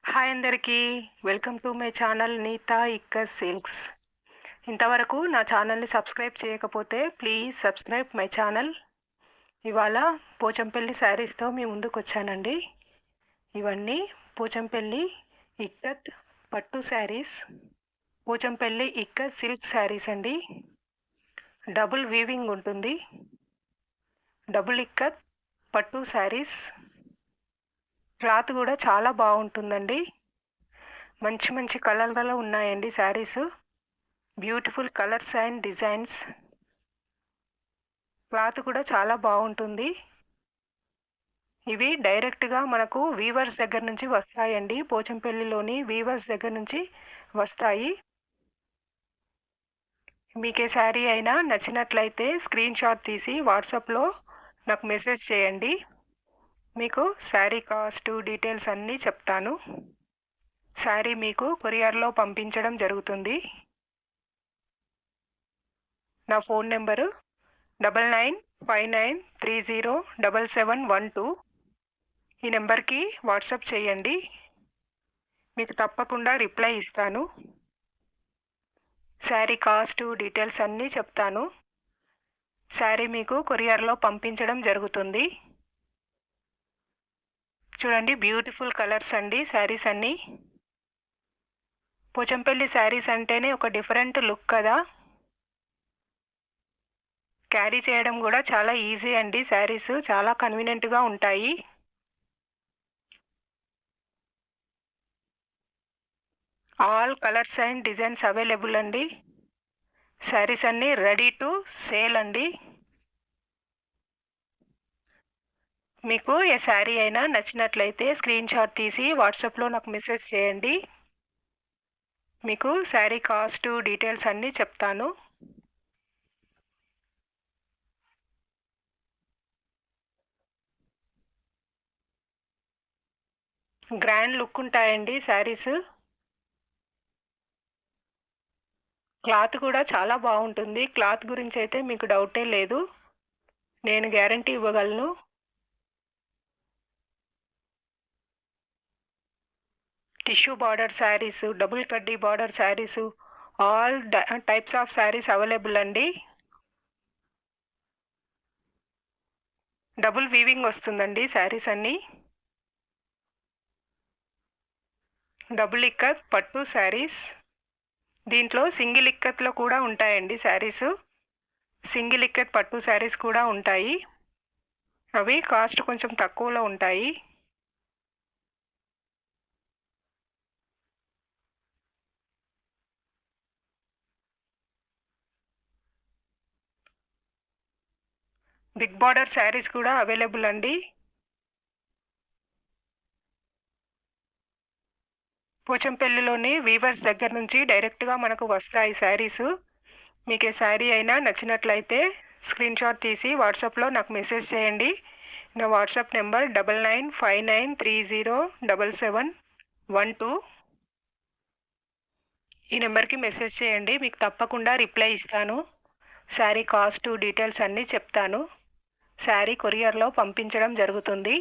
Hi అందరికీ, welcome to my channel Neetha Ikkat silks. ఇంతవరకు నా ఛానల్ని సబ్స్క్రైబ్ చేయకపోతే ప్లీజ్ సబ్స్క్రైబ్ మై ఛానల్. ఇవాళ పోచంపల్లి శారీస్తో మీ ముందుకు వచ్చానండి. ఇవన్నీ పోచంపల్లి ఇక్కత్ పట్టు శారీస్, పోచంపల్లి ఇక్కత్ సిల్క్ శారీస్ అండి. డబుల్ వీవింగ్ ఉంటుంది. డబుల్ ఇక్కత్ పట్టు శారీస్. క్లాత్ కూడా చాలా బాగుంటుందండి. మంచి మంచి కలర్లలో ఉన్నాయండి saris. Beautiful colours and designs. Cloth కూడా చాలా బాగుంటుంది. ఇవి డైరెక్ట్గా మనకు వీవర్స్ దగ్గర నుంచి వస్తాయండి. పోచంపల్లిలోని వీవర్స్ దగ్గర నుంచి వస్తాయి. మీకు ఏ శారీ అయినా నచ్చినట్లయితే స్క్రీన్ షాట్ తీసి వాట్సాప్లో నాకు మెసేజ్ చేయండి. మీకు శారీ కాస్ట్ డీటెయిల్స్ అన్నీ చెప్తాను. శారీ మీకు కొరియర్లో పంపించడం జరుగుతుంది. నా ఫోన్ నెంబరు 9959307712. ఈ నెంబర్కి వాట్సాప్ చేయండి. మీకు తప్పకుండా రిప్లై ఇస్తాను. శారీ కాస్ట్ డీటెయిల్స్ అన్నీ చెప్తాను. శారీ మీకు కొరియర్లో పంపించడం జరుగుతుంది. చూడండి, బ్యూటిఫుల్ కలర్స్ అండి శారీస్ అన్నీ. పోచంపల్లి శారీస్ అంటేనే ఒక డిఫరెంట్ లుక్ కదా. క్యారీ చేయడం కూడా చాలా ఈజీ అండి. శారీస్ చాలా కన్వీనియంట్గా ఉంటాయి. All colours and designs available అండి. శారీస్ అన్నీ రెడీ టు సేల్ అండి. మీకు ఏ శారీ అయినా నచ్చినట్లయితే స్క్రీన్ షాట్ తీసి వాట్సాప్లో నాకు మెసేజ్ చేయండి. మీకు శారీ కాస్ట్ డీటెయిల్స్ అన్నీ చెప్తాను. గ్రాండ్ లుక్ ఉంటాయండి శారీస్. క్లాత్ కూడా చాలా బాగుంటుంది. క్లాత్ గురించి అయితే మీకు డౌటే లేదు, నేను గ్యారంటీ ఇవ్వగలను. టిష్యూ బార్డర్ శారీస్, డబుల్ కడ్డీ border saris, all types of saris available అండి. డబుల్ వీవింగ్ వస్తుందండి శారీస్ అన్నీ. డబుల్ ఇక్కత్ పట్టు శారీస్. దీంట్లో సింగిల్ ఇక్కత్లో కూడా ఉంటాయండి శారీస్. సింగిల్ ఇక్కత్ పట్టు శారీస్ కూడా ఉంటాయి. అవి కాస్ట్ కొంచెం తక్కువలో ఉంటాయి. బిగ్ బార్డర్ శారీస్ కూడా అవైలబుల్ అండి. పోచంపల్లిలోని వీవర్స్ దగ్గర నుంచి డైరెక్ట్గా మనకు వస్తాయి శారీస్. మీకు ఏ శారీ అయినా నచ్చినట్లయితే స్క్రీన్ షాట్ తీసి వాట్సాప్లో నాకు మెసేజ్ చేయండి. నా వాట్సాప్ నెంబర్ 9959307712. ఈ నెంబర్కి మెసేజ్ చేయండి. మీకు తప్పకుండా రిప్లై ఇస్తాను. శారీ కాస్ట్ డీటెయిల్స్ అన్నీ చెప్తాను. శారీ కొరియర్లో పంపించడం జరుగుతుంది.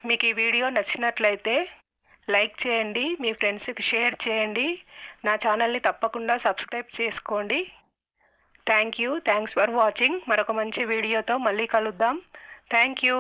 మీకు ఈ వీడియో నచ్చినట్లయితే లైక్ చేయండి, మీ ఫ్రెండ్స్కి షేర్ చేయండి. నా ఛానల్ని తప్పకుండా సబ్స్క్రైబ్ చేసుకోండి. Thanks for watching. మరొక మంచి వీడియోతో మళ్ళీ కలుద్దాం. Thank you.